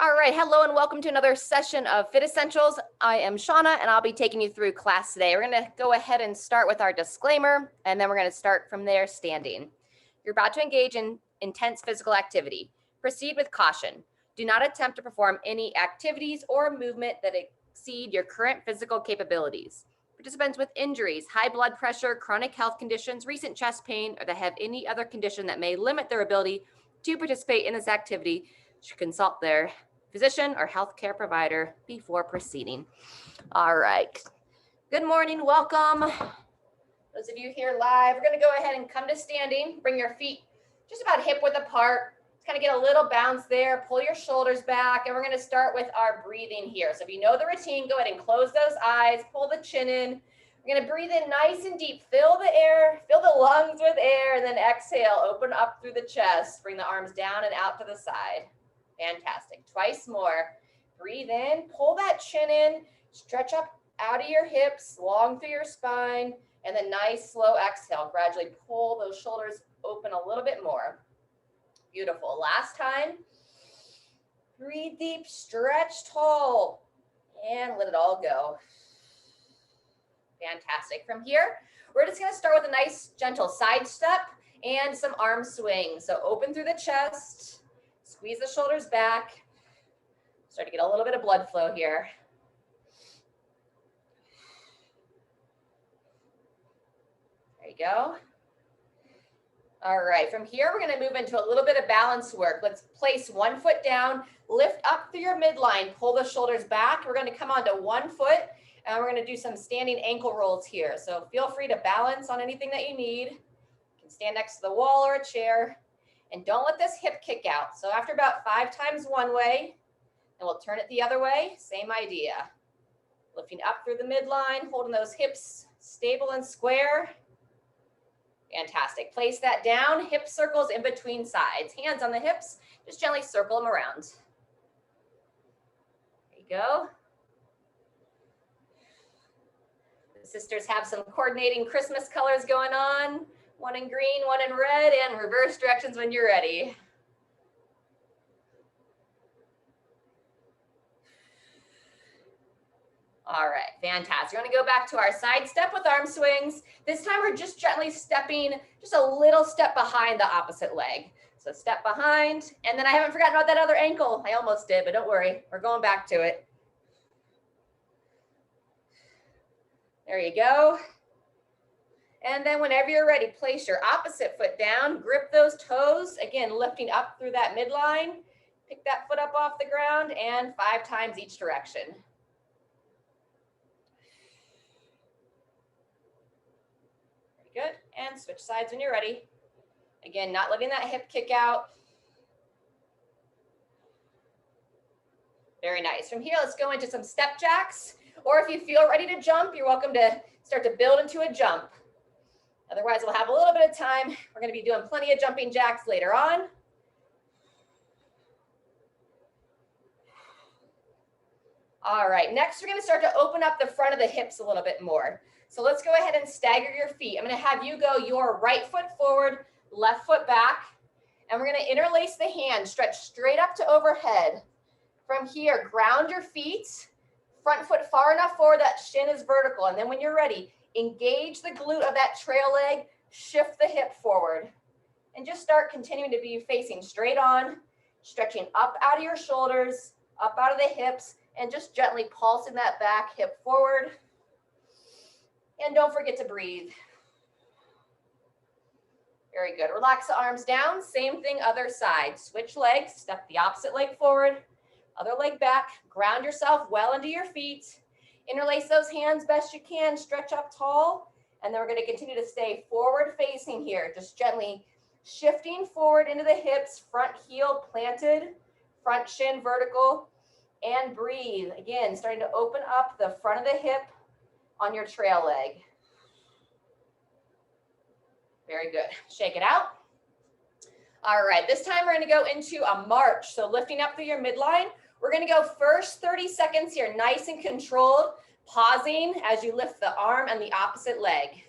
All right, hello and welcome to another session of Fit Essentials. I am Shauna and I'll be taking you through class today. We're going to go ahead and start with our disclaimer and then we're going to start from there standing. You're about to engage in intense physical activity. Proceed with caution. Do not attempt to perform any activities or movement that exceed your current physical capabilities. Participants with injuries, high blood pressure, chronic health conditions, recent chest pain, or that have any other condition that may limit their ability to participate in this activity should consult their physician or healthcare provider before proceeding. All right. Good morning. Welcome. Those of you here live, we're going to go ahead and come to standing. Bring your feet just about hip width apart. Just kind of get a little bounce there. Pull your shoulders back. And we're going to start with our breathing here. So if you know the routine, go ahead and close those eyes. Pull the chin in. We're going to breathe in nice and deep. Fill the air. Fill the lungs with air. And then exhale. Open up through the chest. Bring the arms down and out to the side. Fantastic. Twice more. Breathe in, pull that chin in, stretch up out of your hips, long through your spine, and then nice slow exhale. Gradually pull those shoulders open a little bit more. Beautiful. Last time. Breathe deep, stretch tall, and let it all go. Fantastic. From here, we're just going to start with a nice gentle side step and some arm swings. So open through the chest. Squeeze the shoulders back. Start to get a little bit of blood flow here. There you go. All right, from here, we're gonna move into a little bit of balance work. Let's place one foot down, lift up through your midline, pull the shoulders back. We're gonna come onto one foot, and we're gonna do some standing ankle rolls here. So feel free to balance on anything that you need. You can stand next to the wall or a chair. And don't let this hip kick out. So after about 5 times one way, and we'll turn it the other way, same idea. Lifting up through the midline, holding those hips stable and square. Fantastic. Place that down, hip circles in between sides. Hands on the hips, just gently circle them around. There you go. The sisters have some coordinating Christmas colors going on. One in green, one in red, and reverse directions when you're ready. All right, fantastic. We're gonna go back to our side step with arm swings. This time we're just gently stepping just a little step behind the opposite leg. So step behind, and then I haven't forgotten about that other ankle. I almost did, but don't worry, we're going back to it. There you go. And then whenever you're ready, place your opposite foot down, grip those toes, again, lifting up through that midline, pick that foot up off the ground, and 5 times each direction. Very good, and switch sides when you're ready. Again, not letting that hip kick out. Very nice. From here, let's go into some step jacks, or if you feel ready to jump, you're welcome to start to build into a jump. Otherwise, we'll have a little bit of time. We're going to be doing plenty of jumping jacks later on. All right, next we're going to start to open up the front of the hips a little bit more. So let's go ahead and stagger your feet. I'm going to have you go your right foot forward, left foot back, and we're going to interlace the hands, stretch straight up to overhead. From here, ground your feet, front foot far enough forward that shin is vertical, and then when you're ready, engage the glute of that trail leg, shift the hip forward, and just start continuing to be facing straight on, stretching up out of your shoulders, up out of the hips, and just gently pulsing that back hip forward. And don't forget to breathe. Very good. Relax the arms down. Same thing, other side. Switch legs, step the opposite leg forward, other leg back, ground yourself well into your feet. Interlace those hands best you can, stretch up tall, and then we're going to continue to stay forward facing here, just gently shifting forward into the hips, front heel planted, front shin vertical, and breathe. Again, starting to open up the front of the hip on your trail leg. Very good. Shake it out. All right, this time we're going to go into a march. So lifting up through your midline. We're going to go first 30 seconds here, nice and controlled, pausing as you lift the arm and the opposite leg.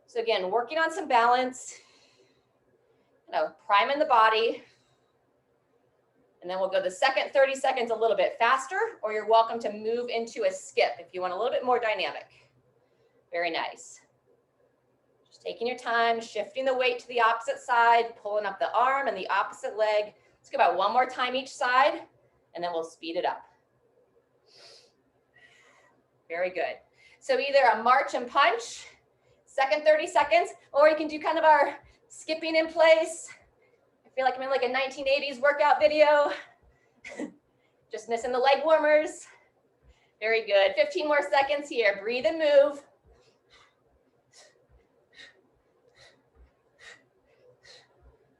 So again, working on some balance, priming the body. And then we'll go the second 30 seconds a little bit faster, or you're welcome to move into a skip if you want a little bit more dynamic. Very nice. Just taking your time, shifting the weight to the opposite side, pulling up the arm and the opposite leg. Let's go about one more time each side, and then we'll speed it up. Very good. So either a march and punch, second 30 seconds, or you can do kind of our skipping in place. I feel like I'm in like a 1980s workout video. Just missing the leg warmers. Very good. 15 more seconds here. Breathe and move.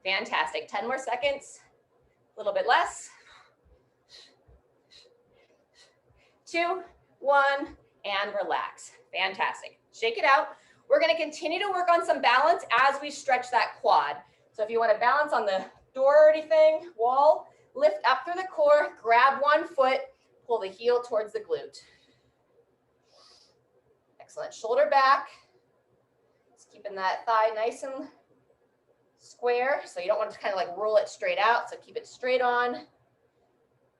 Fantastic. 10 more seconds. A little bit less. 2, 1, and relax. Fantastic. Shake it out. We're going to continue to work on some balance as we stretch that quad. So if you want to balance on the door or anything, wall, lift up through the core, grab one foot, pull the heel towards the glute. Excellent. Shoulder back. Just keeping that thigh nice and square. So you don't want to kind of like roll it straight out. So keep it straight on.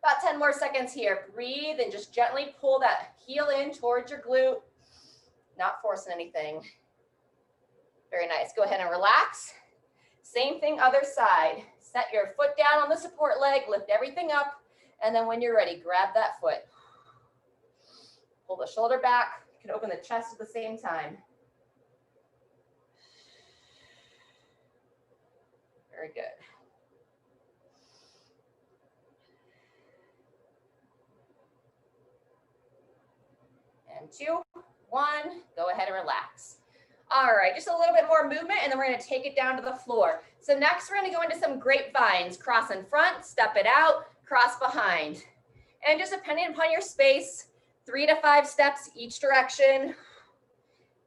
About 10 more seconds here. Breathe and just gently pull that heel in towards your glute. Not forcing anything. Very nice. Go ahead and relax. Same thing, other side. Set your foot down on the support leg, lift everything up, and then when you're ready, grab that foot. Pull the shoulder back. You can open the chest at the same time. Very good. And 2, 1, go ahead and relax. All right, just a little bit more movement, and then we're going to take it down to the floor. So next, we're going to go into some grapevines. Cross in front, step it out, cross behind. And just depending upon your space, 3 to 5 steps each direction.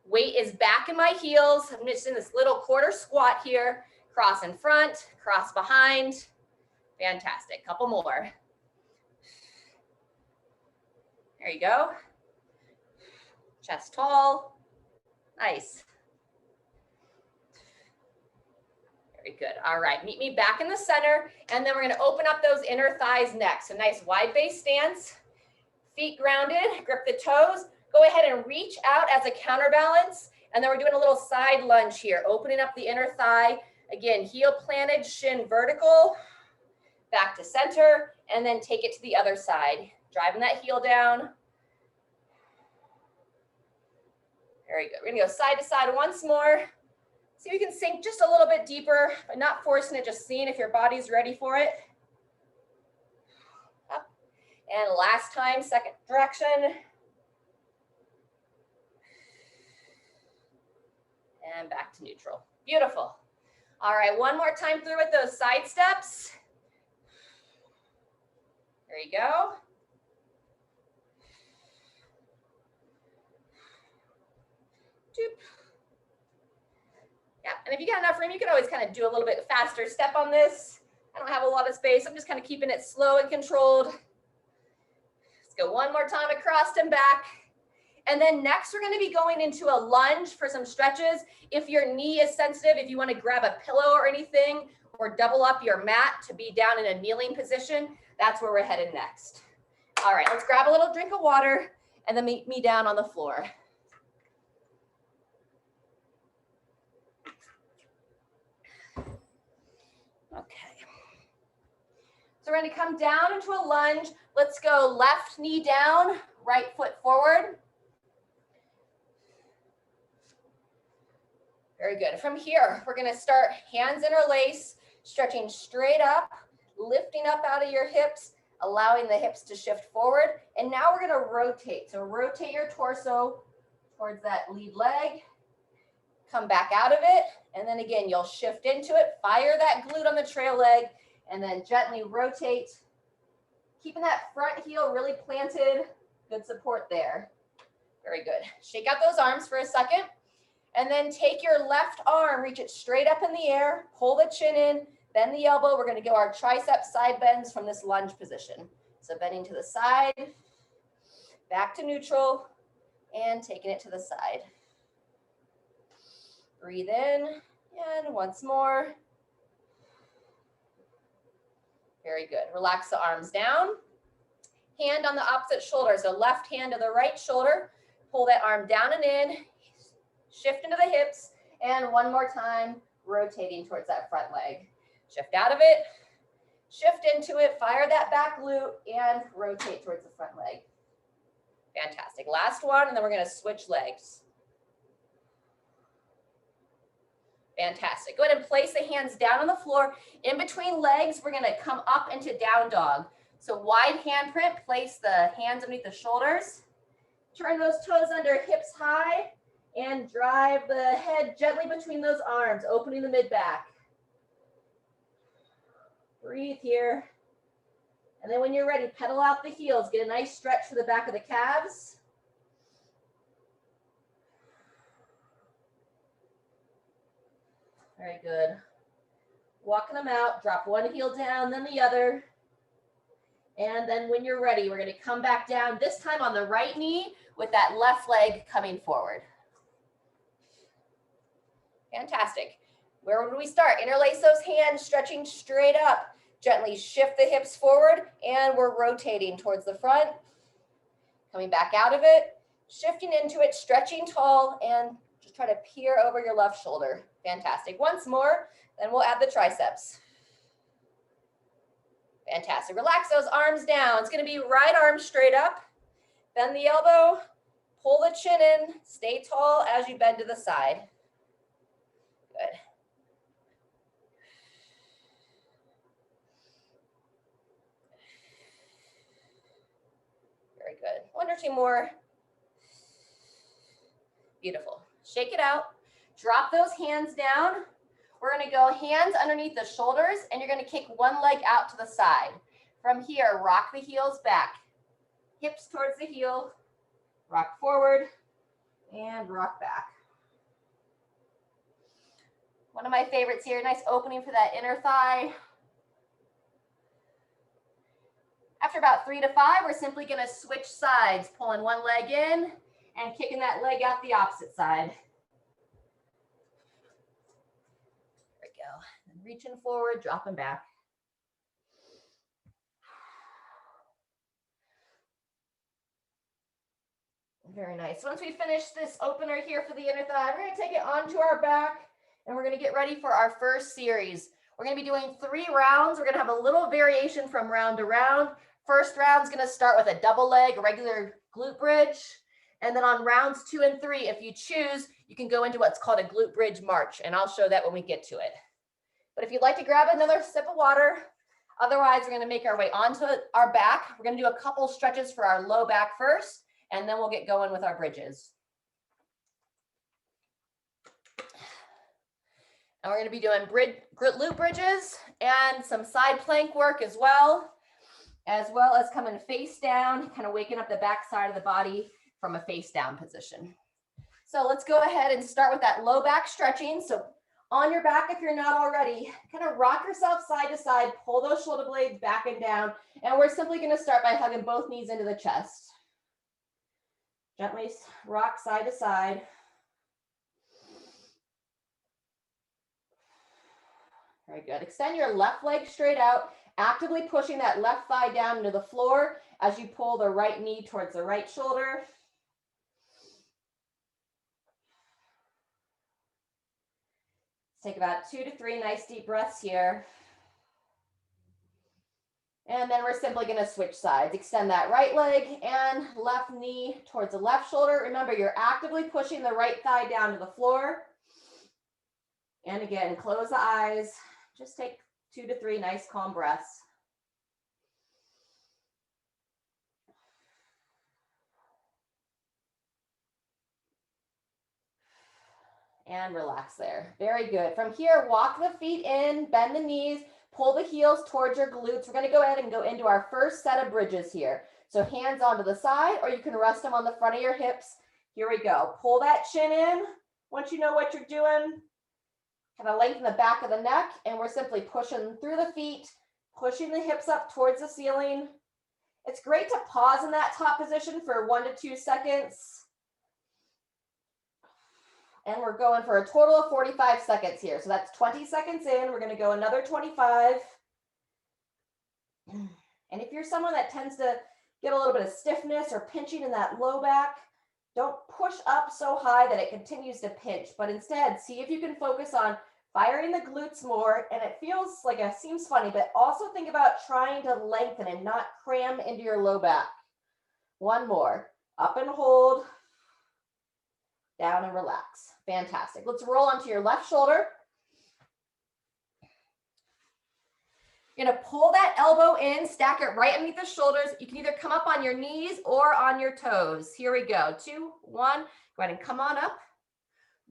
Weight is back in my heels. I'm just in this little quarter squat here. Cross in front, cross behind. Fantastic. Couple more. There you go. Chest tall. Nice. Very good. All right, meet me back in the center, and then we're going to open up those inner thighs next. So nice wide base stance, feet grounded, grip the toes. Go ahead and reach out as a counterbalance, and then we're doing a little side lunge here, opening up the inner thigh. Again, heel planted, shin vertical, back to center, and then take it to the other side. Driving that heel down. Very good. We're going to go side to side once more. See if we can sink just a little bit deeper, but not forcing it, just seeing if your body's ready for it. Up. And last time, second direction. And back to neutral. Beautiful. All right, one more time through with those side steps. There you go. Doop. Yeah, and if you got enough room, you can always kind of do a little bit faster step on this. I don't have a lot of space. I'm just kind of keeping it slow and controlled. Let's go one more time across and back. And then next, we're going to be going into a lunge for some stretches. If your knee is sensitive, if you want to grab a pillow or anything, or double up your mat to be down in a kneeling position, that's where we're headed next. All right, let's grab a little drink of water and then meet me down on the floor. Okay. So we're going to come down into a lunge. Let's go left knee down, right foot forward. Very good. From here, we're going to start hands interlace, stretching straight up, lifting up out of your hips, allowing the hips to shift forward. And now we're going to rotate. So rotate your torso towards that lead leg. Come back out of it. And then again, you'll shift into it, fire that glute on the trail leg, and then gently rotate, keeping that front heel really planted. Good support there. Very good. Shake out those arms for a second, and then take your left arm, reach it straight up in the air, pull the chin in, bend the elbow. We're going to go our tricep side bends from this lunge position. So bending to the side, back to neutral, and taking it to the side. Breathe in, and once more. Very good. Relax the arms down. Hand on the opposite shoulder. So left hand to the right shoulder. Pull that arm down and in. Shift into the hips. And one more time, rotating towards that front leg. Shift out of it. Shift into it. Fire that back glute and rotate towards the front leg. Fantastic. Last one, and then we're going to switch legs. Fantastic. Go ahead and place the hands down on the floor. In between legs, we're going to come up into down dog. So wide handprint, place the hands underneath the shoulders. Turn those toes under, hips high, and drive the head gently between those arms, opening the mid-back. Breathe here. And then when you're ready, pedal out the heels. Get a nice stretch for the back of the calves. Very good. Walking them out, drop one heel down, then the other. And then when you're ready, we're going to come back down, this time on the right knee with that left leg coming forward. Fantastic. Where would we start? Interlace those hands, stretching straight up. Gently shift the hips forward, and we're rotating towards the front. Coming back out of it, shifting into it, stretching tall, and just try to peer over your left shoulder. Fantastic. Once more, then we'll add the triceps. Fantastic. Relax those arms down. It's going to be right arm straight up. Bend the elbow, pull the chin in, stay tall as you bend to the side. Good. Very good. One or two more. Beautiful. Shake it out. Drop those hands down. We're going to go hands underneath the shoulders, and you're going to kick one leg out to the side. From here, rock the heels back. Hips towards the heel. Rock forward and rock back. One of my favorites here. Nice opening for that inner thigh. After about 3 to 5, we're simply going to switch sides, pulling one leg in and kicking that leg out the opposite side. There we go. And reaching forward, dropping back. Very nice. Once we finish this opener here for the inner thigh, we're going to take it onto our back, and we're going to get ready for our first series. We're going to be doing 3 rounds. We're going to have a little variation from round to round. First round is going to start with a double leg, regular glute bridge. And then on rounds 2 and 3, if you choose, you can go into what's called a glute bridge march, and I'll show that when we get to it. But if you'd like to grab another sip of water, otherwise we're going to make our way onto our back. We're going to do a couple stretches for our low back first, and then we'll get going with our bridges. And we're going to be doing glute bridges and some side plank work as well as coming face down, kind of waking up the back side of the body from a face down position. So let's go ahead and start with that low back stretching. So on your back, if you're not already, kind of rock yourself side to side, pull those shoulder blades back and down. And we're simply going to start by hugging both knees into the chest. Gently rock side to side. Very good. Extend your left leg straight out, actively pushing that left thigh down into the floor as you pull the right knee towards the right shoulder. Take about 2 to 3 nice deep breaths here. And then we're simply going to switch sides. Extend that right leg and left knee towards the left shoulder. Remember, you're actively pushing the right thigh down to the floor. And again, close the eyes. Just take 2 to 3 nice calm breaths. And relax there. Very good. From here, walk the feet in, bend the knees, pull the heels towards your glutes. We're going to go ahead and go into our first set of bridges here. So hands onto the side, or you can rest them on the front of your hips. Here we go. Pull that chin in. Once you know what you're doing, kind of lengthen the back of the neck, and we're simply pushing through the feet, pushing the hips up towards the ceiling. It's great to pause in that top position for 1 to 2 seconds. And we're going for a total of 45 seconds here. So that's 20 seconds in. We're going to go another 25. And if you're someone that tends to get a little bit of stiffness or pinching in that low back, don't push up so high that it continues to pinch, but instead see if you can focus on firing the glutes more. And it feels like it seems funny, but also think about trying to lengthen and not cram into your low back. One more. Up and hold. Down and relax. Fantastic. Let's roll onto your left shoulder. You're gonna pull that elbow in, stack it right underneath the shoulders. You can either come up on your knees or on your toes. Here we go. 2, 1. Go ahead and come on up.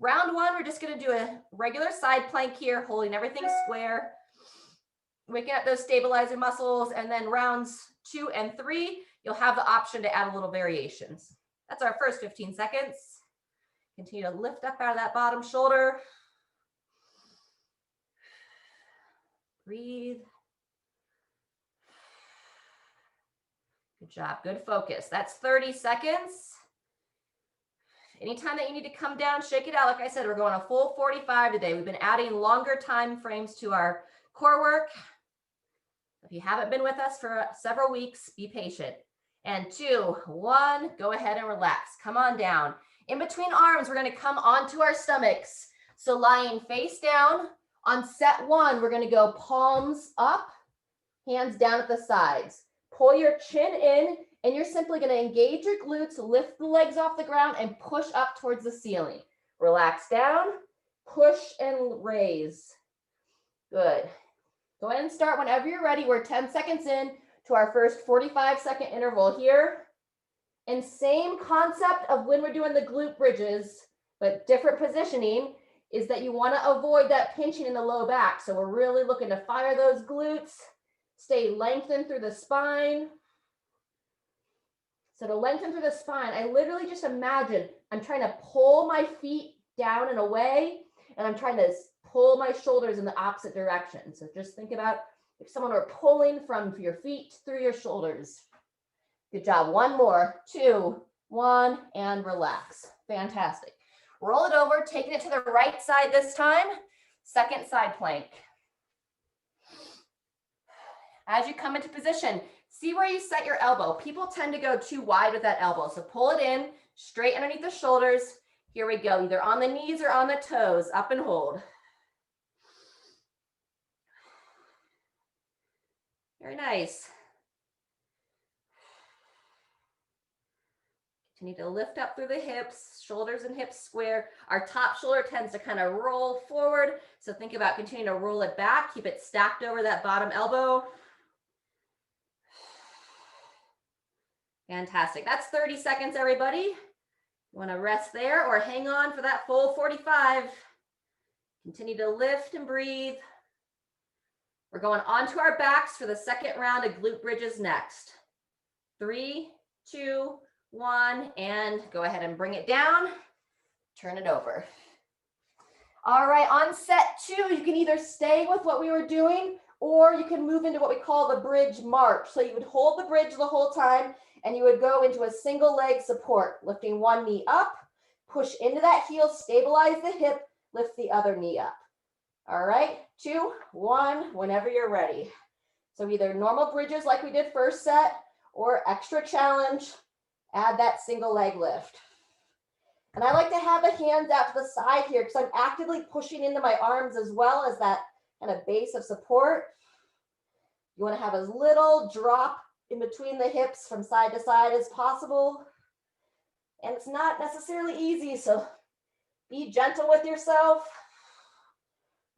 Round one, we're just gonna do a regular side plank here, holding everything square, waking up those stabilizer muscles. And then rounds 2 and 3, you'll have the option to add a little variations. That's our first 15 seconds. Continue to lift up out of that bottom shoulder. Breathe. Good job, good focus. That's 30 seconds. Anytime that you need to come down, shake it out. Like I said, we're going a full 45 today. We've been adding longer time frames to our core work. If you haven't been with us for several weeks, be patient. And 2, 1, go ahead and relax. Come on down. In between arms, we're going to come onto our stomachs. So lying face down. On set 1, we're going to go palms up, hands down at the sides. Pull your chin in, and you're simply going to engage your glutes, lift the legs off the ground, and push up towards the ceiling. Relax down, push and raise. Good. Go ahead and start whenever you're ready. We're 10 seconds in to our first 45-second interval here. And same concept of when we're doing the glute bridges, but different positioning, is that you want to avoid that pinching in the low back. So we're really looking to fire those glutes, stay lengthened through the spine. So to lengthen through the spine, I literally just imagine I'm trying to pull my feet down and away, and I'm trying to pull my shoulders in the opposite direction. So just think about if someone were pulling from your feet through your shoulders. Good job. One more. 2, 1, and relax. Fantastic. Roll it over, taking it to the right side this time. Second side plank. As you come into position, see where you set your elbow. People tend to go too wide with that elbow. So pull it in, straight underneath the shoulders. Here we go, either on the knees or on the toes. Up and hold. Very nice. Continue to lift up through the hips, shoulders and hips square. Our top shoulder tends to kind of roll forward. So think about continuing to roll it back. Keep it stacked over that bottom elbow. Fantastic. That's 30 seconds, everybody. You want to rest there or hang on for that full 45. Continue to lift and breathe. We're going onto our backs for the second round of glute bridges next. 3, 2, 1, and go ahead and bring it down. Turn it over. All right, on set 2, you can either stay with what we were doing, or you can move into what we call the bridge march. So you would hold the bridge the whole time, and you would go into a single leg support, lifting one knee up, push into that heel, stabilize the hip, lift the other knee up. All right, 2, 1, whenever you're ready. So either normal bridges like we did first set, or extra challenge, add that single leg lift. And I like to have the hands out to the side here because I'm actively pushing into my arms as well as that kind of base of support. You want to have as little drop in between the hips from side to side as possible. And it's not necessarily easy, so be gentle with yourself.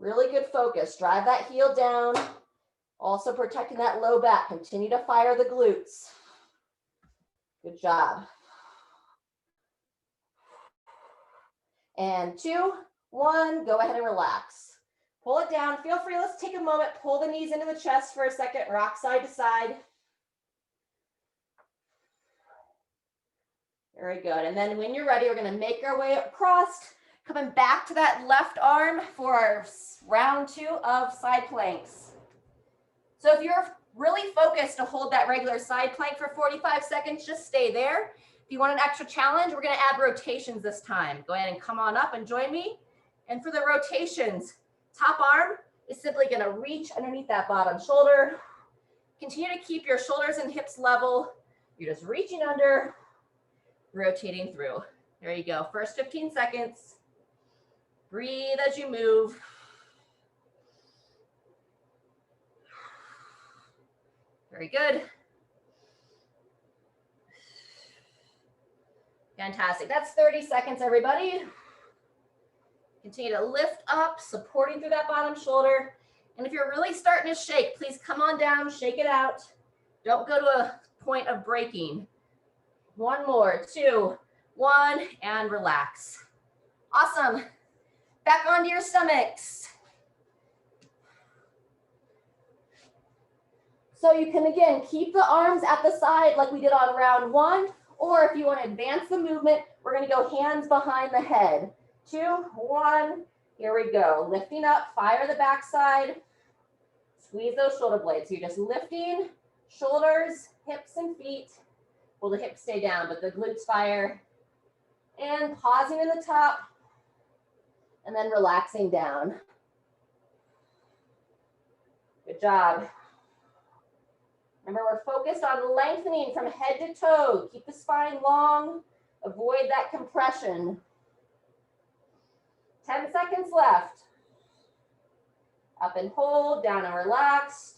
Really good focus. Drive that heel down. Also protecting that low back. Continue to fire the glutes. Good job. And 2, 1, go ahead and relax. Pull it down. Feel free, let's take a moment, pull the knees into the chest for a second, rock side to side. Very good. And then when you're ready, we're going to make our way across, coming back to that left arm for our round 2 of side planks. So if you're really focused to hold that regular side plank for 45 seconds, just stay there. If you want an extra challenge, we're going to add rotations this time. Go ahead and come on up and join me. And for the rotations, top arm is simply going to reach underneath that bottom shoulder. Continue to keep your shoulders and hips level. You're just reaching under, rotating through. There you go. First 15 seconds. Breathe as you move. Very good. Fantastic. That's 30 seconds, everybody. Continue to lift up, supporting through that bottom shoulder. And if you're really starting to shake, please come on down, shake it out. Don't go to a point of breaking. One more, 2, 1, and relax. Awesome. Back onto your stomachs. So you can, again, keep the arms at the side like we did on round 1, or if you want to advance the movement, we're going to go hands behind the head. 2, 1, here we go. Lifting up, fire the backside. Squeeze those shoulder blades. So you're just lifting shoulders, hips, and feet. Well, the hips stay down, but the glutes fire. And pausing in the top, and then relaxing down. Good job. Remember, we're focused on lengthening from head to toe. Keep the spine long. Avoid that compression. 10 seconds left. Up and hold, down and relax.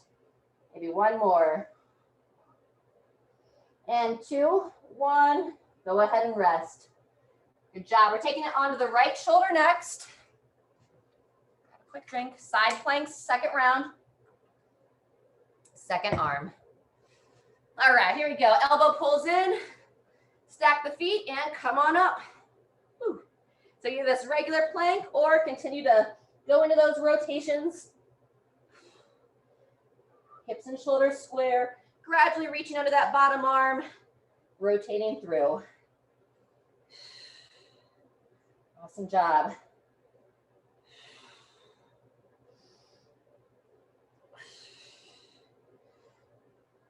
Maybe one more. And 2, 1, go ahead and rest. Good job. We're taking it onto the right shoulder next. Quick drink. Side planks, second round. Second arm. All right, here we go. Elbow pulls in. Stack the feet and come on up. Whew. So you do this regular plank or continue to go into those rotations. Hips and shoulders square. Gradually reaching under that bottom arm. Rotating through. Awesome job.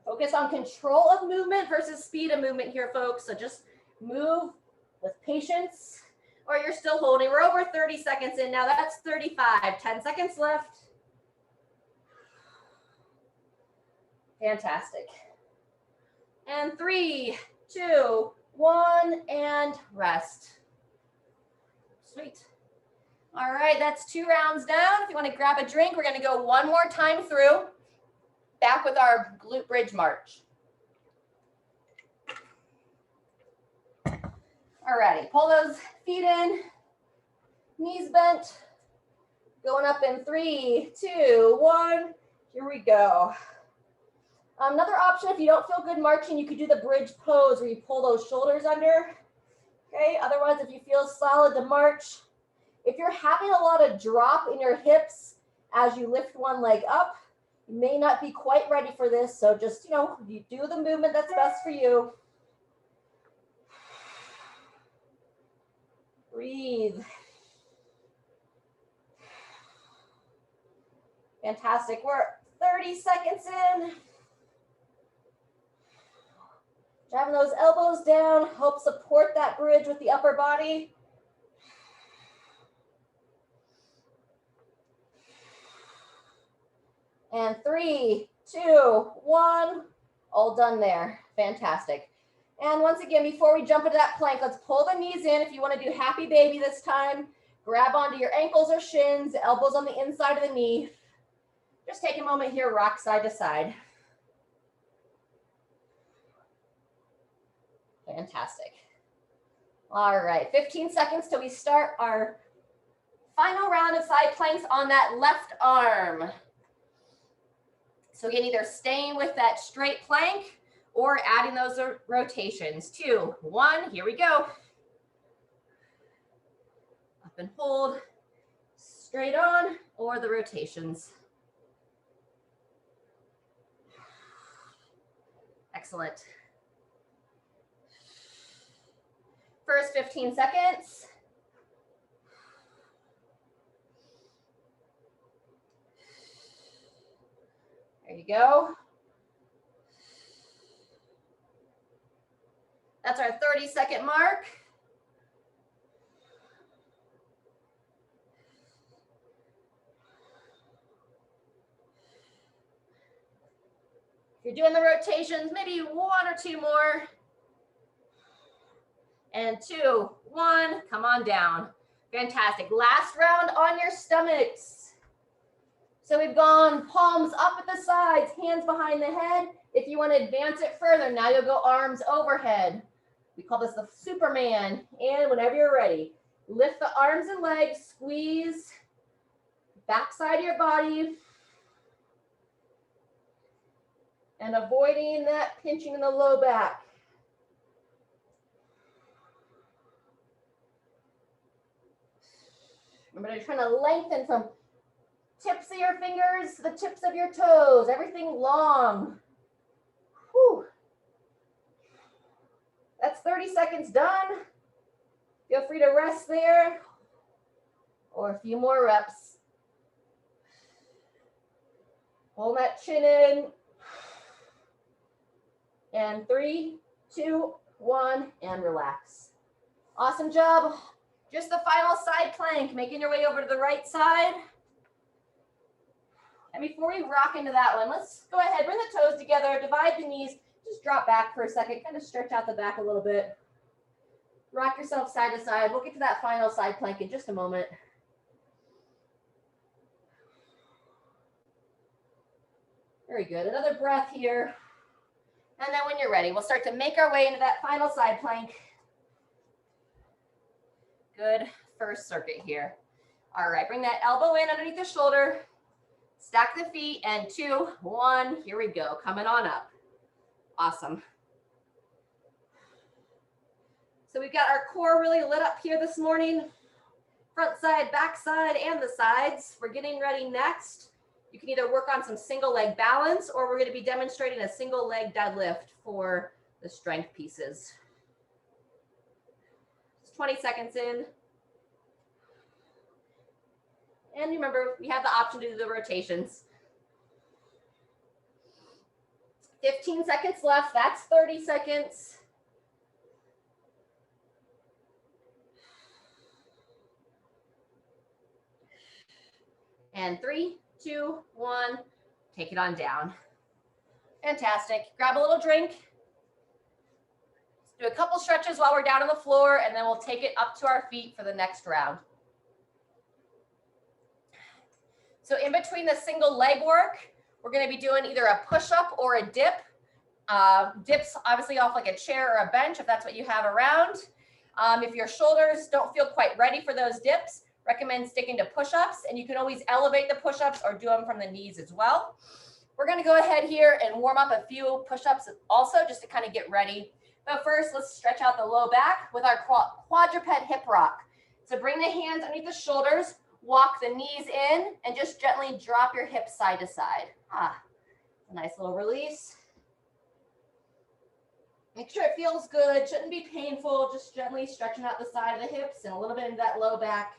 Focus on control of movement versus speed of movement here, folks. So just move with patience, or you're still holding. We're over 30 seconds in now. That's 35. 10 seconds left. Fantastic. And 3, 2, 1, and rest. Sweet. All right, that's 2 rounds down. If you want to grab a drink, we're going to go one more time through. Back with our glute bridge march. All righty, pull those feet in, knees bent. Going up in 3, 2, 1. Here we go. Another option, if you don't feel good marching, you could do the bridge pose where you pull those shoulders under. Okay, otherwise, if you feel solid to march, if you're having a lot of drop in your hips as you lift one leg up, you may not be quite ready for this. So just, you do the movement that's best for you. Breathe. Fantastic work. 30 seconds in. Driving those elbows down, help support that bridge with the upper body. And 3, 2, 1, all done there. Fantastic. And once again, before we jump into that plank, let's pull the knees in. If you want to do happy baby this time, grab onto your ankles or shins, elbows on the inside of the knee. Just take a moment here, rock side to side. Fantastic. All right, 15 seconds till we start our final round of side planks on that left arm. So again, either staying with that straight plank or adding those rotations. 2, 1, here we go. Up and hold, straight on, or the rotations. Excellent. First 15 seconds. There you go. That's our 30-second mark. If You're doing the rotations, maybe 1 or 2 more. And 2, 1, come on down. Fantastic. Last round on your stomachs. So we've gone palms up at the sides, hands behind the head. If you want to advance it further, now you'll go arms overhead. We call this the Superman. And whenever you're ready, lift the arms and legs, squeeze back side of your body. And avoiding that pinching in the low back. Remember, you're trying to lengthen from tips of your fingers to the tips of your toes, everything long. Whew. That's 30 seconds done. Feel free to rest there or a few more reps. Hold that chin in. And 3, 2, 1, and relax. Awesome job. Just the final side plank, making your way over to the right side. And before we rock into that one, let's go ahead, bring the toes together, divide the knees, just drop back for a second, kind of stretch out the back a little bit. Rock yourself side to side. We'll get to that final side plank in just a moment. Very good. Another breath here. And then when you're ready, we'll start to make our way into that final side plank. Good first circuit here. All right, bring that elbow in underneath the shoulder. Stack the feet, and 2, 1, here we go, coming on up. Awesome. So we've got our core really lit up here this morning. Front side, back side, and the sides. We're getting ready next. You can either work on some single leg balance, or we're going to be demonstrating a single leg deadlift for the strength pieces. It's 20 seconds in. And remember, we have the option to do the rotations. 15 seconds left. That's 30 seconds. And 3, 2, 1, take it on down. Fantastic. Grab a little drink. Do a couple stretches while we're down on the floor, and then we'll take it up to our feet for the next round. So in between the single leg work, we're going to be doing either a push-up or a dip. Dips obviously off like a chair or a bench if that's what you have around. If your shoulders don't feel quite ready for those dips, recommend sticking to push-ups, and you can always elevate the push-ups or do them from the knees as well. We're going to go ahead here and warm up a few push-ups also just to kind of get ready. But first, let's stretch out the low back with our quadruped hip rock. So bring the hands underneath the shoulders. Walk the knees in and just gently drop your hips side to side. A nice little release. Make sure it feels good. Shouldn't be painful. Just gently stretching out the side of the hips and a little bit into that low back.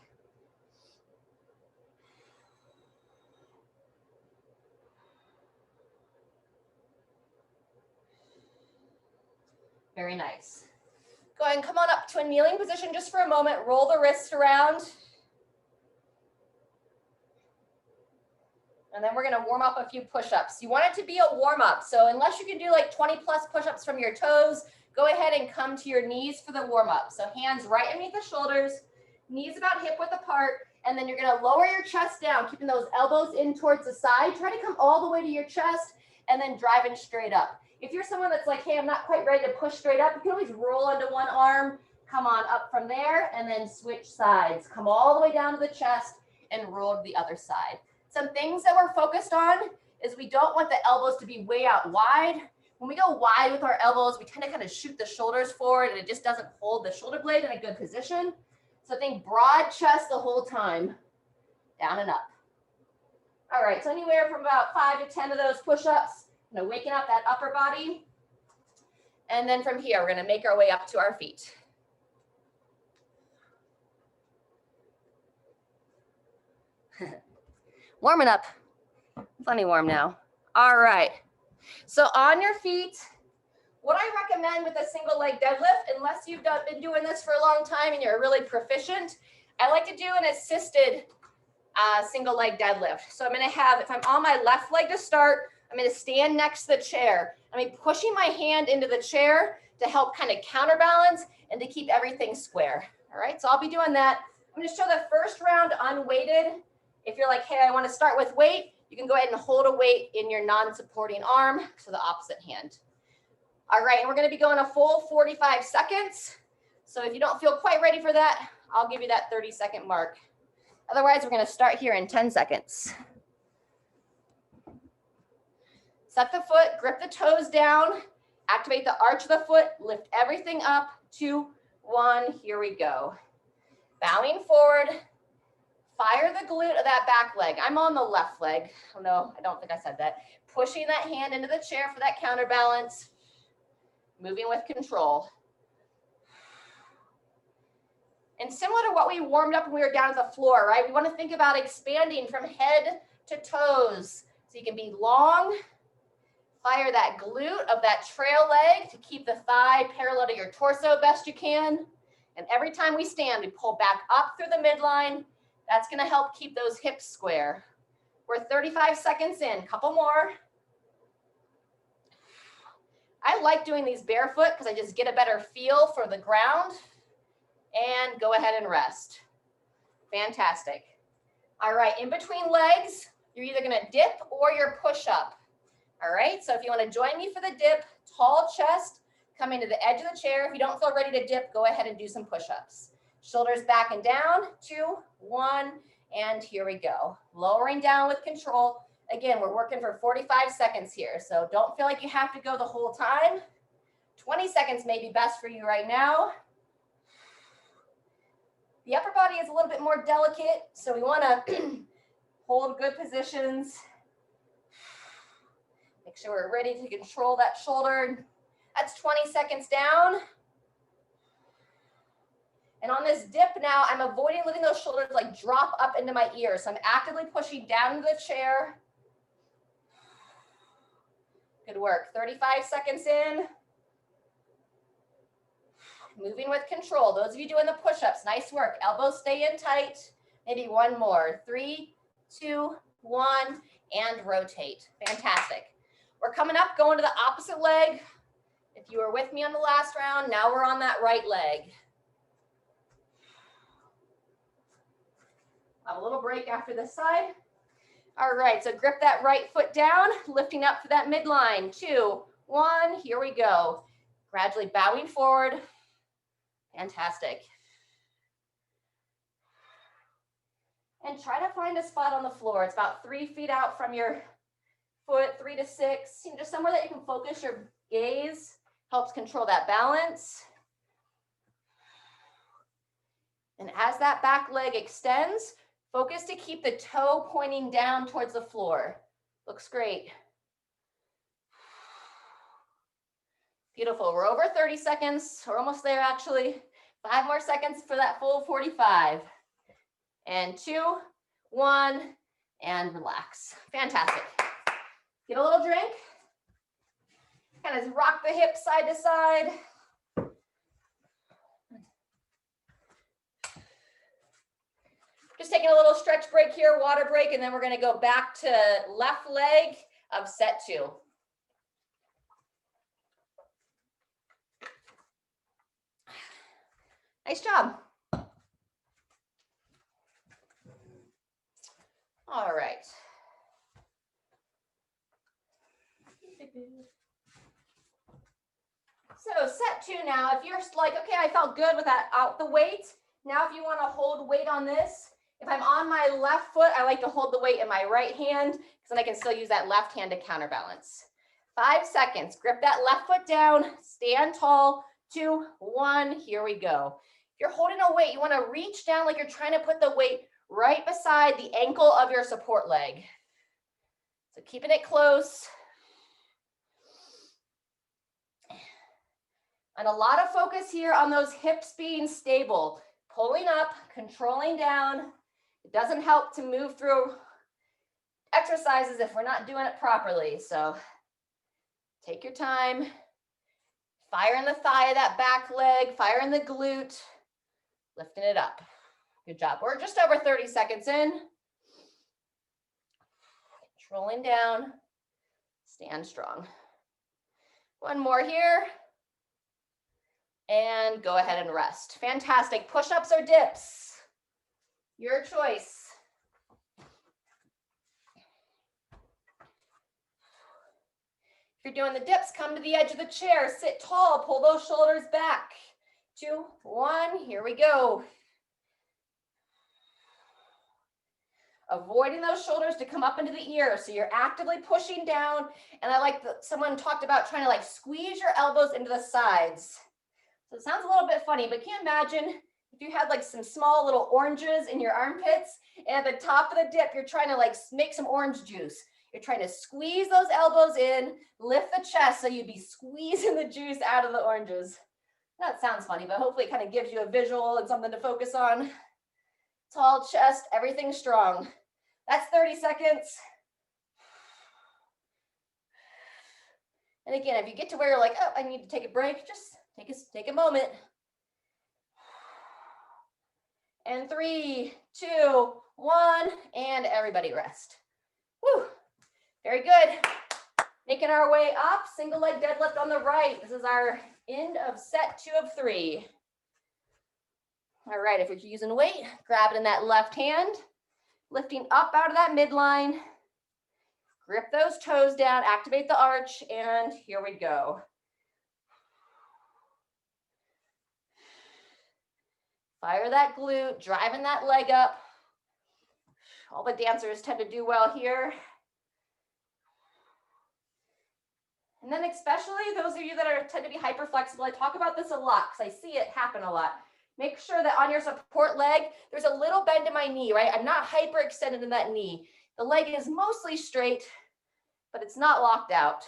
Very nice. Go ahead and come on up to a kneeling position just for a moment. Roll the wrists around. And then we're going to warm up a few push-ups. You want it to be a warm-up. So unless you can do like 20 plus push-ups from your toes, go ahead and come to your knees for the warm-up. So hands right underneath the shoulders, knees about hip width apart, and then you're going to lower your chest down, keeping those elbows in towards the side. Try to come all the way to your chest and then driving straight up. If you're someone that's like, hey, I'm not quite ready to push straight up, you can always roll onto one arm, come on up from there, and then switch sides. Come all the way down to the chest and roll to the other side. Some things that we're focused on is we don't want the elbows to be way out wide. When we go wide with our elbows, we tend to kind of shoot the shoulders forward and it just doesn't hold the shoulder blade in a good position. So think broad chest the whole time, down and up. All right, so anywhere from about 5 to 10 of those push-ups, waking up that upper body. And then from here, we're gonna make our way up to our feet. Warming up, plenty warm now. All right, so on your feet, what I recommend with a single leg deadlift, unless you've been doing this for a long time and you're really proficient, I like to do an assisted single leg deadlift. So I'm gonna have, if I'm on my left leg to start, I'm going to stand next to the chair. I'm pushing my hand into the chair to help kind of counterbalance and to keep everything square. All right, so I'll be doing that. I'm going to show the first round unweighted. If you're like, hey, I want to start with weight, you can go ahead and hold a weight in your non-supporting arm, so the opposite hand. All right, and we're going to be going a full 45 seconds. So if you don't feel quite ready for that, I'll give you that 30-second mark. Otherwise, we're going to start here in 10 seconds. Set the foot, grip the toes down, activate the arch of the foot, lift everything up, 2, 1, here we go. Bowing forward, fire the glute of that back leg. I'm on the left leg. Oh no, I don't think I said that. Pushing that hand into the chair for that counterbalance, moving with control. And similar to what we warmed up when we were down at the floor, right? We want to think about expanding from head to toes. So you can be long, fire that glute of that trail leg to keep the thigh parallel to your torso best you can. And every time we stand, we pull back up through the midline. That's going to help keep those hips square. We're 35 seconds in, couple more. I like doing these barefoot because I just get a better feel for the ground. And go ahead and rest. Fantastic. All right, in between legs, you're either going to dip or you're push up. All right, so if you want to join me for the dip, tall chest, coming to the edge of the chair. If you don't feel ready to dip, go ahead and do some push-ups. Shoulders back and down, 2, 1, and here we go. Lowering down with control. Again, we're working for 45 seconds here, so don't feel like you have to go the whole time. 20 seconds may be best for you right now. The upper body is a little bit more delicate, so we want to hold good positions. Make sure we're ready to control that shoulder. That's 20 seconds down. And on this dip now, I'm avoiding letting those shoulders like drop up into my ears. So I'm actively pushing down into the chair. Good work. 35 seconds in. Moving with control. Those of you doing the push-ups, nice work. Elbows stay in tight. Maybe one more. 3, 2, 1, and rotate. Fantastic. We're coming up, going to the opposite leg. If you were with me on the last round, now we're on that right leg. Have a little break after this side. All right, so grip that right foot down, lifting up for that midline. 2, 1, here we go. Gradually bowing forward. Fantastic. And try to find a spot on the floor. It's about 3 feet out from your foot, 3 to 6. Just somewhere that you can focus your gaze. Helps control that balance. And as that back leg extends, focus to keep the toe pointing down towards the floor. Looks great. Beautiful. We're over 30 seconds. We're almost there, actually. 5 more seconds for that full 45. And 2, 1, and relax. Fantastic. Get a little drink. Kind of rock the hips side to side. Just taking a little stretch break here, water break, and then we're going to go back to left leg of set 2. Nice job. All right. So set 2 now. If you're like, okay, I felt good with that out the weight. Now if you want to hold weight on this, if I'm on my left foot, I like to hold the weight in my right hand because then I can still use that left hand to counterbalance. 5 seconds. Grip that left foot down. Stand tall. 2, 1. Here we go. If you're holding a weight, you want to reach down like you're trying to put the weight right beside the ankle of your support leg. So keeping it close. And a lot of focus here on those hips being stable. Pulling up, controlling down. It doesn't help to move through exercises if we're not doing it properly. So take your time. Fire in the thigh of that back leg. Fire in the glute. Lifting it up. Good job. We're just over 30 seconds in. Controlling down. Stand strong. One more here. And go ahead and rest. Fantastic. Push-ups or dips? Your choice. If you're doing the dips, come to the edge of the chair. Sit tall. Pull those shoulders back. 2, 1. Here we go. Avoiding those shoulders to come up into the ear. So you're actively pushing down. And I like that someone talked about trying to like squeeze your elbows into the sides. So it sounds a little bit funny, but can you imagine if you had like some small little oranges in your armpits, and at the top of the dip, you're trying to like make some orange juice. You're trying to squeeze those elbows in, lift the chest so you'd be squeezing the juice out of the oranges. That sounds funny, but hopefully it kind of gives you a visual and something to focus on. Tall chest, everything strong. That's 30 seconds. And again, if you get to where you're like, oh, I need to take a break, just take a moment. And 3, 2, 1, and everybody rest. Woo, very good. Making our way up, single leg deadlift on the right. This is our end of set 2 of 3. All right, if you're using weight, grab it in that left hand, lifting up out of that midline. Grip those toes down, activate the arch, and here we go. Fire that glute, driving that leg up. All the dancers tend to do well here. And then especially those of you that tend to be hyper flexible, I talk about this a lot because I see it happen a lot. Make sure that on your support leg, there's a little bend in my knee, right? I'm not hyper extended in that knee. The leg is mostly straight, but it's not locked out.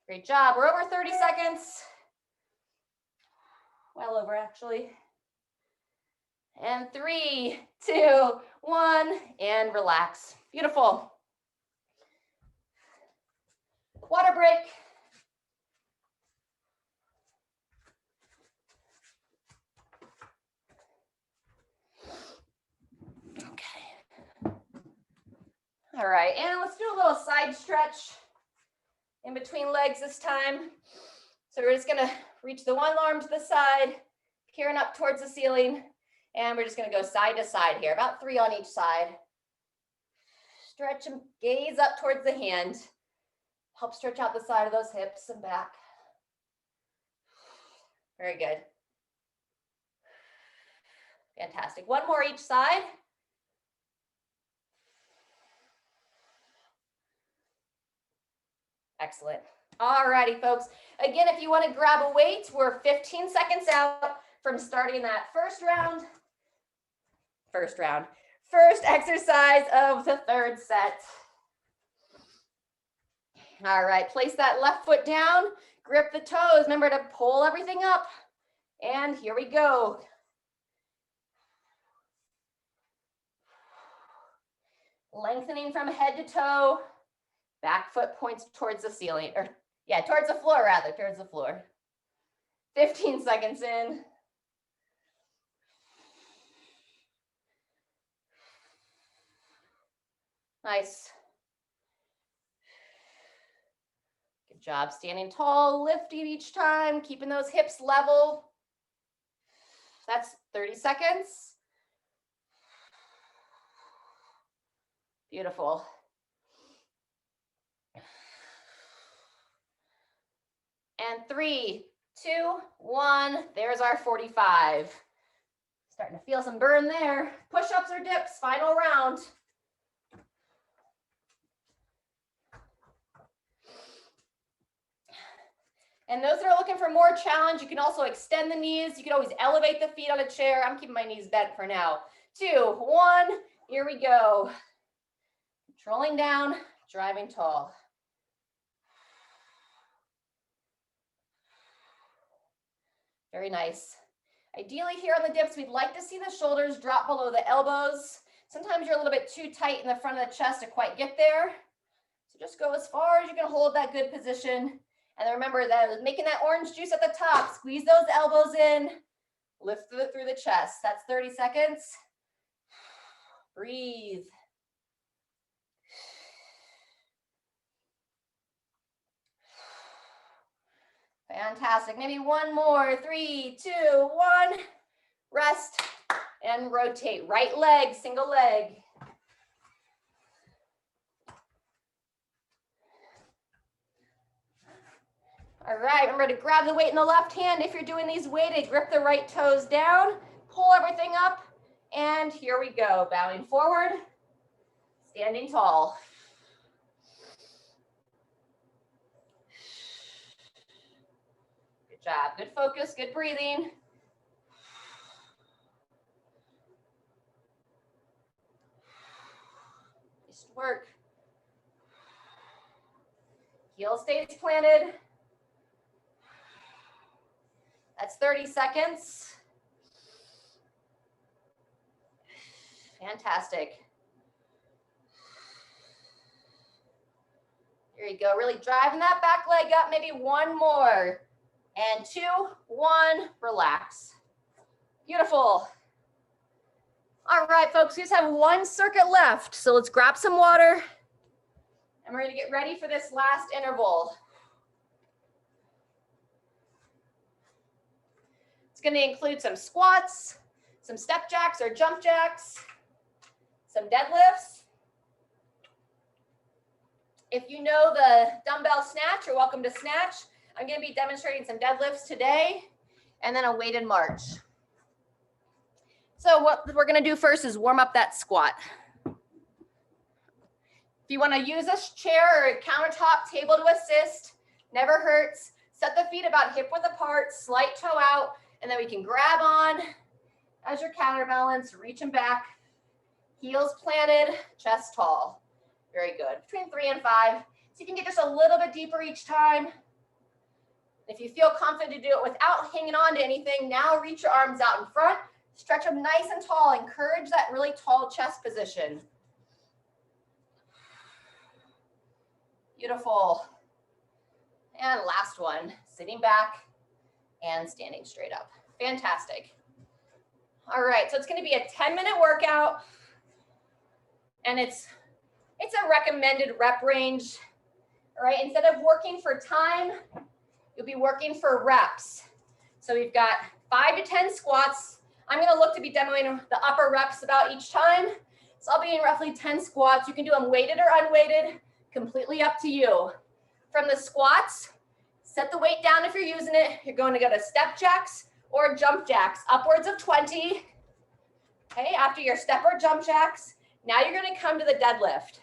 Great job. We're over 30 seconds. Well over, actually. And 3, 2, 1, and relax. Beautiful. Water break. Okay. All right, and let's do a little side stretch in between legs this time. So we're just gonna reach the one arm to the side, peering up towards the ceiling, and we're just gonna go side to side here, about 3 on each side. Stretch and gaze up towards the hand. Help stretch out the side of those hips and back. Very good. Fantastic. One more each side. Excellent. All righty, folks. Again, if you want to grab a weight, we're 15 seconds out from starting that first exercise of the 3rd set. All right, place that left foot down, grip the toes. Remember to pull everything up. And here we go. Lengthening from head to toe. Back foot points towards the ceiling, or yeah, towards the floor rather, towards the floor. 15 seconds in. Nice. Good job standing tall, lifting each time, keeping those hips level. That's 30 seconds. Beautiful. And 3, 2, 1, there's our 45. Starting to feel some burn there. Push-ups or dips, final round. And those that are looking for more challenge, you can also extend the knees. You can always elevate the feet on a chair. I'm keeping my knees bent for now. 2, 1, here we go. Controlling down, driving tall. Very nice. Ideally here on the dips, we'd like to see the shoulders drop below the elbows. Sometimes you're a little bit too tight in the front of the chest to quite get there. So just go as far as you can hold that good position. And then remember that making that orange juice at the top, squeeze those elbows in, lift through the chest. That's 30 seconds. Breathe. Fantastic. Maybe one more. 3, 2, 1. Rest and rotate. Right leg, single leg. All right, remember to grab the weight in the left hand. If you're doing these weighted, grip the right toes down, pull everything up, and here we go. Bowing forward, standing tall. Good job, good focus, good breathing. Nice work. Heel stays planted. That's 30 seconds. Fantastic. Here you go, really driving that back leg up, maybe one more. And 2, 1, relax. Beautiful. All right, folks, we just have one circuit left. So let's grab some water and we're gonna get ready for this last interval. It's gonna include some squats, some step jacks or jump jacks, some deadlifts. If you know the dumbbell snatch, you're welcome to snatch. I'm gonna be demonstrating some deadlifts today and then a weighted march. So what we're gonna do first is warm up that squat. If you wanna use a chair or a countertop table to assist, never hurts. Set the feet about hip width apart, slight toe out, and then we can grab on as your counterbalance, reaching back, heels planted, chest tall. Very good, between 3 and 5. So you can get just a little bit deeper each time. If you feel confident to do it without hanging on to anything, now reach your arms out in front, stretch them nice and tall, encourage that really tall chest position. Beautiful. And last one, sitting back and standing straight up. Fantastic. All right, so it's gonna be a 10-minute workout and it's a recommended rep range, all right? Instead of working for time, you'll be working for reps. So we've got 5 to 10 squats. I'm gonna look to be demoing the upper reps about each time. So I'll be in roughly 10 squats. You can do them weighted or unweighted, completely up to you. From the squats, set the weight down if you're using it. You're going to go to step jacks or jump jacks, upwards of 20. Okay, after your step or jump jacks, now you're gonna come to the deadlift.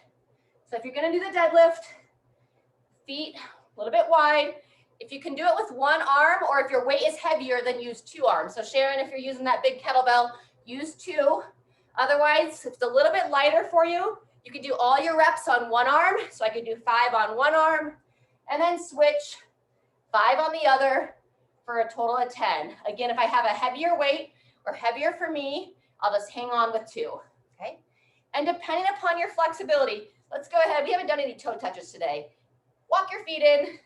So if you're gonna do the deadlift, feet a little bit wide. If you can do it with one arm, or if your weight is heavier, then use 2 arms. So Sharon, if you're using that big kettlebell, use 2. Otherwise, if it's a little bit lighter for you, you can do all your reps on one arm. So I could do 5 on one arm and then switch 5 on the other for a total of 10. Again, if I have a heavier weight or heavier for me, I'll just hang on with 2, okay? And depending upon your flexibility, let's go ahead. We haven't done any toe touches today. Walk your feet in,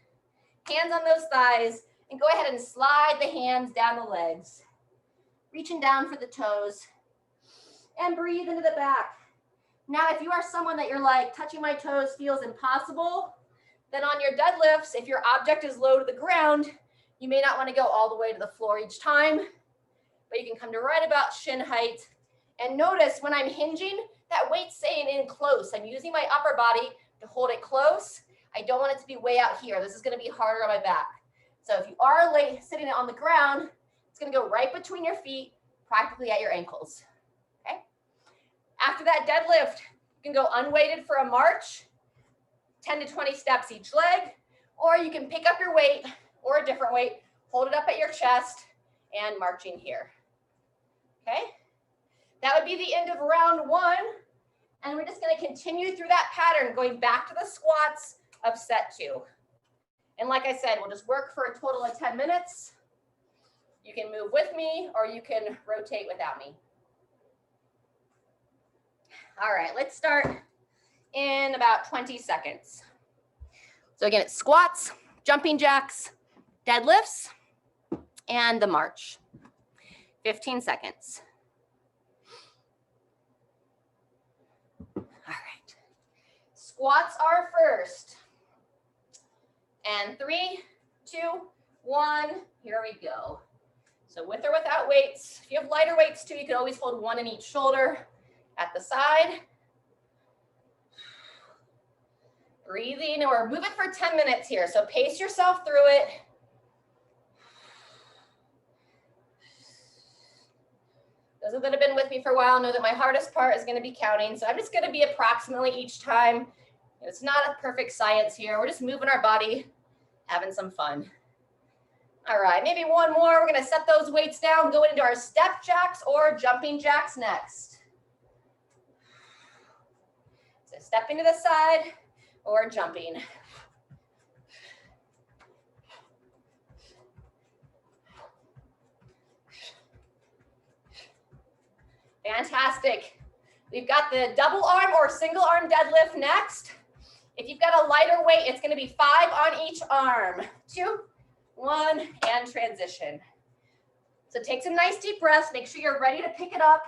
hands on those thighs, and go ahead and slide the hands down the legs. Reaching down for the toes and breathe into the back. Now, if you are someone that you're like, touching my toes feels impossible, then on your deadlifts, if your object is low to the ground, you may not want to go all the way to the floor each time, but you can come to right about shin height. And notice when I'm hinging, that weight's staying in close. I'm using my upper body to hold it close. I don't want it to be way out here. This is going to be harder on my back. So if you are sitting on the ground, it's going to go right between your feet, practically at your ankles. Okay. After that deadlift, you can go unweighted for a march, 10 to 20 steps each leg, or you can pick up your weight or a different weight, hold it up at your chest, and marching here. Okay. That would be the end of round 1. And we're just going to continue through that pattern, going back to the squats of set 2. And like I said, we'll just work for a total of 10 minutes. You can move with me or you can rotate without me. All right, let's start in about 20 seconds. So again, it's squats, jumping jacks, deadlifts, and the march. 15 seconds. All right. Squats are first. And 3, 2, 1. Here we go. So with or without weights. If you have lighter weights too, you can always hold 1 in each shoulder at the side. Breathing, and we're moving for 10 minutes here. So pace yourself through it. Those that have been with me for a while know that my hardest part is going to be counting. So I'm just going to be approximately each time. It's not a perfect science here. We're just moving our body, having some fun. All right, maybe one more. We're going to set those weights down, go into our step jacks or jumping jacks next. So stepping to the side or jumping. Fantastic. We've got the double arm or single arm deadlift next. If you've got a lighter weight, it's going to be 5 on each arm. 2, 1, and transition. So take some nice deep breaths. Make sure you're ready to pick it up.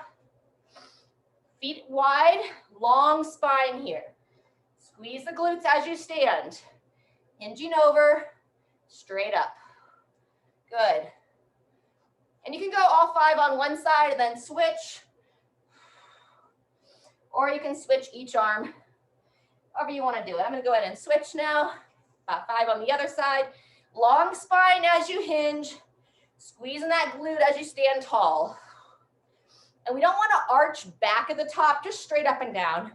Feet wide, long spine here. Squeeze the glutes as you stand. Hinging over, straight up. Good. And you can go all 5 on one side and then switch. Or you can switch each arm, however you want to do it. I'm going to go ahead and switch now. About 5 on the other side. Long spine as you hinge. Squeezing that glute as you stand tall. And we don't want to arch back at the top, just straight up and down.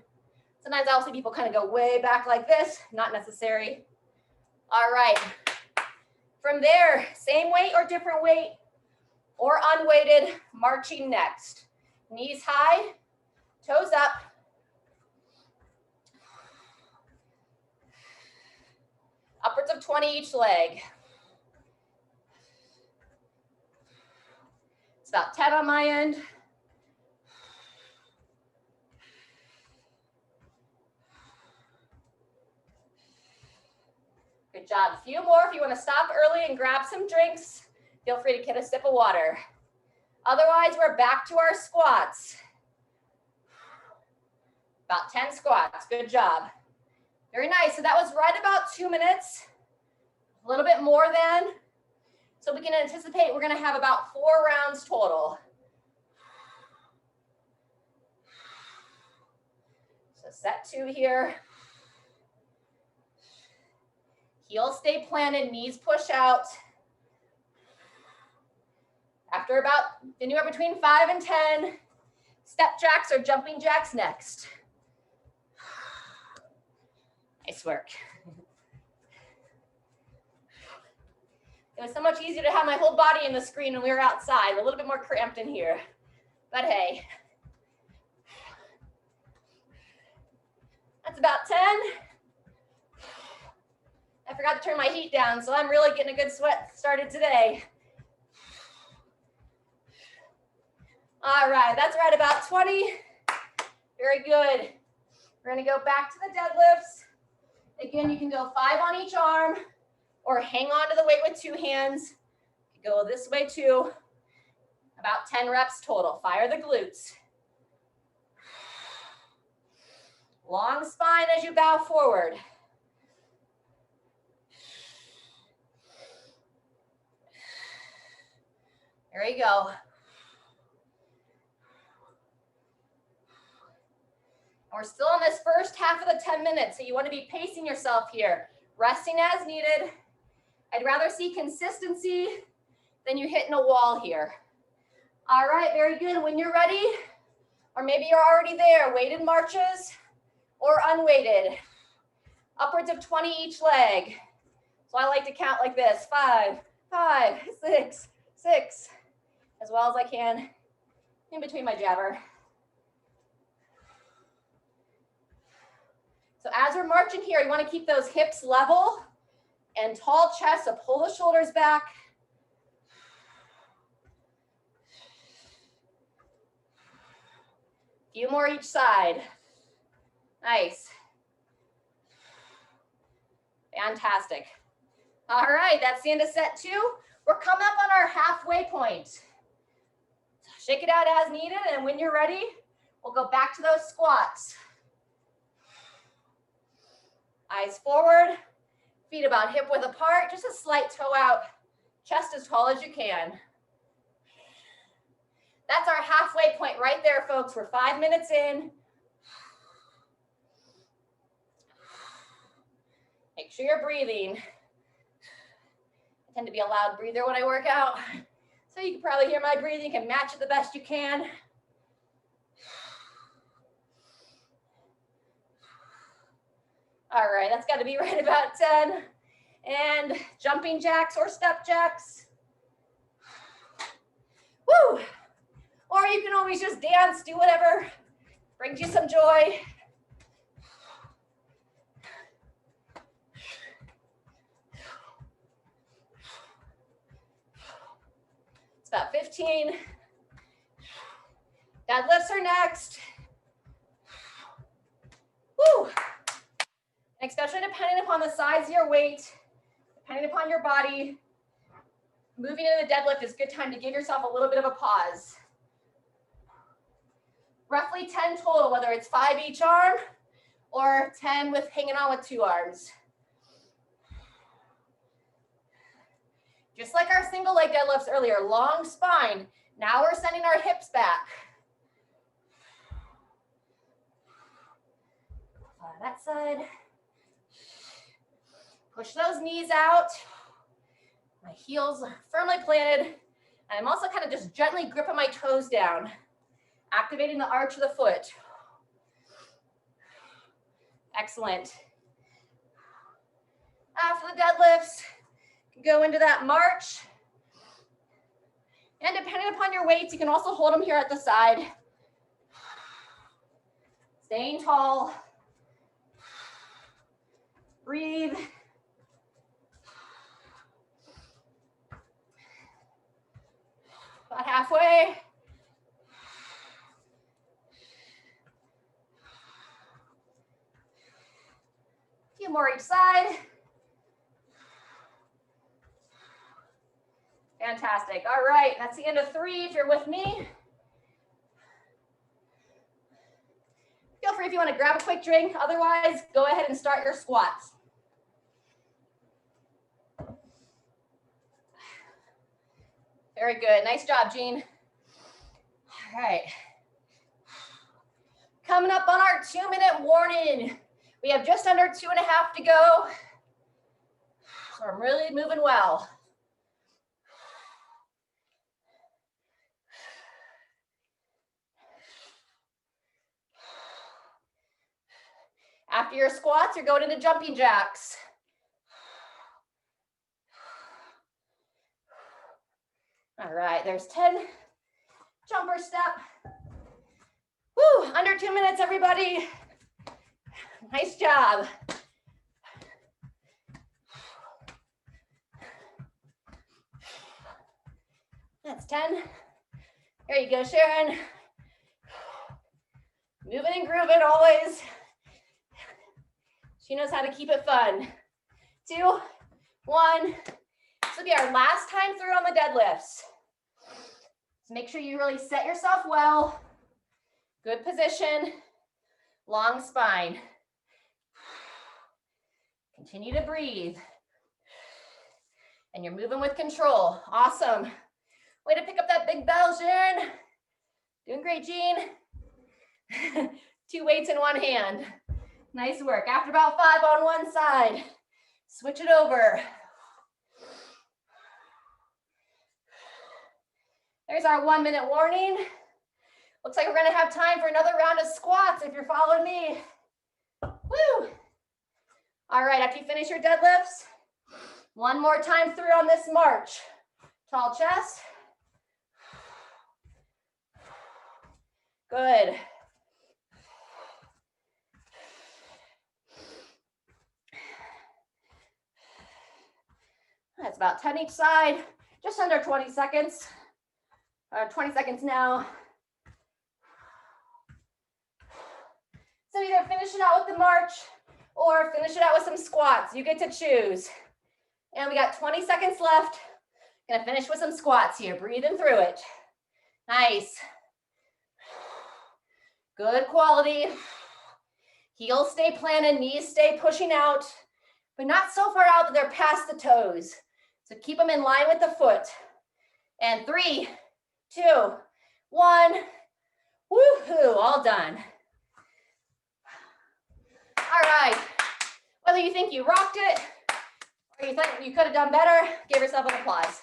Sometimes I'll see people kind of go way back like this. Not necessary. All right. From there, same weight or different weight or unweighted, marching next. Knees high, toes up. Upwards of 20 each leg. It's about 10 on my end. Good job. A few more. If you want to stop early and grab some drinks, feel free to get a sip of water. Otherwise, we're back to our squats. About 10 squats. Good job. Very nice. So that was right about 2 minutes. A little bit more than. So we can anticipate we're going to have about 4 rounds total. So set 2 here. Heels stay planted, knees push out. After about anywhere between 5 and 10, step jacks or jumping jacks next. Nice work. It was so much easier to have my whole body in the screen when we were outside. We're a little bit more cramped in here, but hey. That's about 10. I forgot to turn my heat down, so I'm really getting a good sweat started today. All right, that's right about 20. Very good. We're gonna go back to the deadlifts. Again, you can go 5 on each arm or hang on to the weight with 2 hands. Go this way too. About 10 reps total. Fire the glutes. Long spine as you bow forward. There you go. We're still in this first half of the 10 minutes, so you want to be pacing yourself here, resting as needed. I'd rather see consistency than you hitting a wall here. All right, very good. When you're ready, or maybe you're already there, weighted marches or unweighted, upwards of 20 each leg. So I like to count like this: 5, 5, 6, 6, as well as I can in between my jabber. So as we're marching here, you want to keep those hips level and tall chest, so pull the shoulders back. Few more each side. Nice. Fantastic. All right, that's the end of set 2. We're coming up on our halfway point. So shake it out as needed, and when you're ready, we'll go back to those squats. Eyes forward, feet about hip width apart, just a slight toe out chest as tall as you can. That's our halfway point right there, folks. We're 5 minutes in. Make sure you're breathing. I tend to be a loud breather when I work out, so you can probably hear my breathing. You can match it the best you can. All right, that's got to be right about 10. And jumping jacks or step jacks. Woo! Or you can always just dance, do whatever brings you some joy. It's about 15. Deadlifts are next. Woo! And especially depending upon the size of your weight, depending upon your body, moving into the deadlift is a good time to give yourself a little bit of a pause. Roughly 10 total, whether it's 5 each arm or 10 with hanging on with 2 arms. Just like our single leg deadlifts earlier, long spine. Now we're sending our hips back. That side. Push those knees out. My heels are firmly planted. And I'm also kind of just gently gripping my toes down, activating the arch of the foot. Excellent. After the deadlifts, go into that march. And depending upon your weights, you can also hold them here at the side. Staying tall. Breathe. About halfway. A few more each side. Fantastic. All right, that's the end of 3 if you're with me. Feel free if you want to grab a quick drink. Otherwise, go ahead and start your squats. Very good. Nice job, Jean. All right. Coming up on our 2-minute warning. We have just under 2.5 to go. So I'm really moving well. After your squats, you're going into jumping jacks. All right, there's 10. Jumper step. Woo, under 2 minutes, everybody. Nice job. That's 10. There you go, Sharon. Moving and grooving always. She knows how to keep it fun. 2, 1. This will be our last time through on the deadlifts. So make sure you really set yourself well. Good position. Long spine. Continue to breathe. And you're moving with control. Awesome. Way to pick up that big bell, Sharon. Doing great, Jean. 2 weights in 1 hand. Nice work. After about 5 on one side, switch it over. There's our 1-minute warning. Looks like we're going to have time for another round of squats if you're following me. Woo! All right, after you finish your deadlifts, one more time through on this march. Tall chest. Good. That's about 10 each side, just under 20 seconds. 20 seconds now. So either finish it out with the march or finish it out with some squats. You get to choose. And we got 20 seconds left. Gonna finish with some squats here, breathing through it. Nice. Good quality. Heels stay planted, knees stay pushing out, but not so far out that they're past the toes. So keep them in line with the foot. And 3, 2, 1. Woohoo, all done. All right. Whether you think you rocked it or you think you could have done better, give yourself an applause.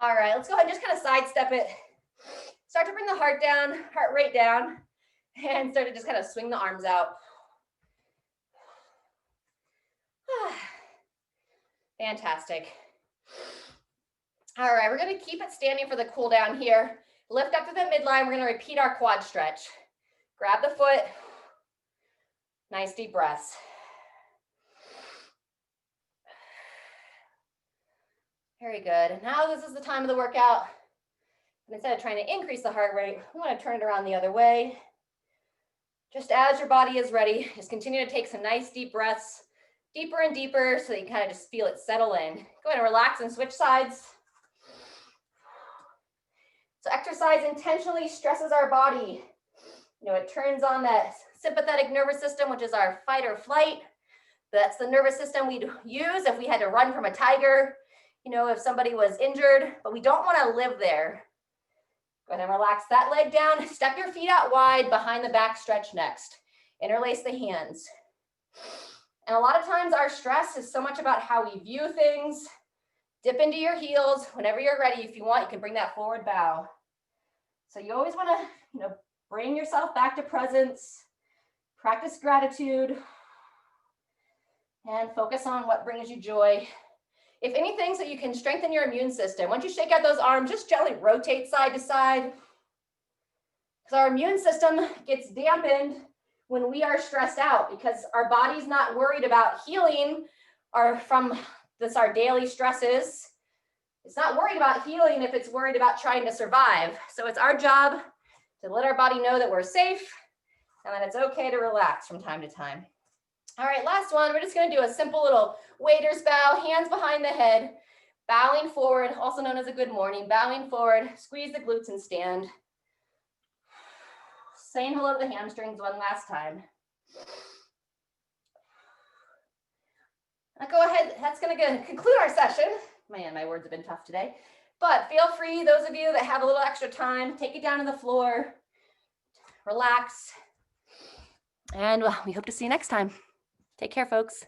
All right, let's go ahead and just kind of sidestep it. Start to bring the heart rate down, and start to just kind of swing the arms out. Fantastic. All right, we're going to keep it standing for the cool down here. Lift up to the midline. We're going to repeat our quad stretch. Grab the foot. Nice deep breaths. Very good. Now this is the time of the workout. And instead of trying to increase the heart rate, we want to turn it around the other way. Just as your body is ready, just continue to take some nice deep breaths, deeper and deeper, so that you kind of just feel it settle in. Go ahead and relax and switch sides. So exercise intentionally stresses our body. It turns on that sympathetic nervous system, which is our fight or flight. That's the nervous system we'd use if we had to run from a tiger, if somebody was injured, but we don't want to live there. Go ahead and relax that leg down. Step your feet out wide behind the back stretch next. Interlace the hands. And a lot of times our stress is so much about how we view things. Dip into your heels. Whenever you're ready, if you want, you can bring that forward bow. So you always want to, bring yourself back to presence. Practice gratitude. And focus on what brings you joy. If anything, so you can strengthen your immune system. Once you shake out those arms, just gently rotate side to side. Because our immune system gets dampened when we are stressed out, because our body's not worried about healing from our daily stresses. It's not worried about healing if it's worried about trying to survive. So it's our job to let our body know that we're safe and that it's okay to relax from time to time. All right, last one. We're just going to do a simple little waiter's bow, hands behind the head, bowing forward, also known as a good morning, bowing forward, squeeze the glutes and stand. Saying hello to the hamstrings one last time. Now go ahead, that's going to conclude our session. Man, my words have been tough today. But feel free, those of you that have a little extra time, take it down to the floor, relax, and we hope to see you next time. Take care, folks.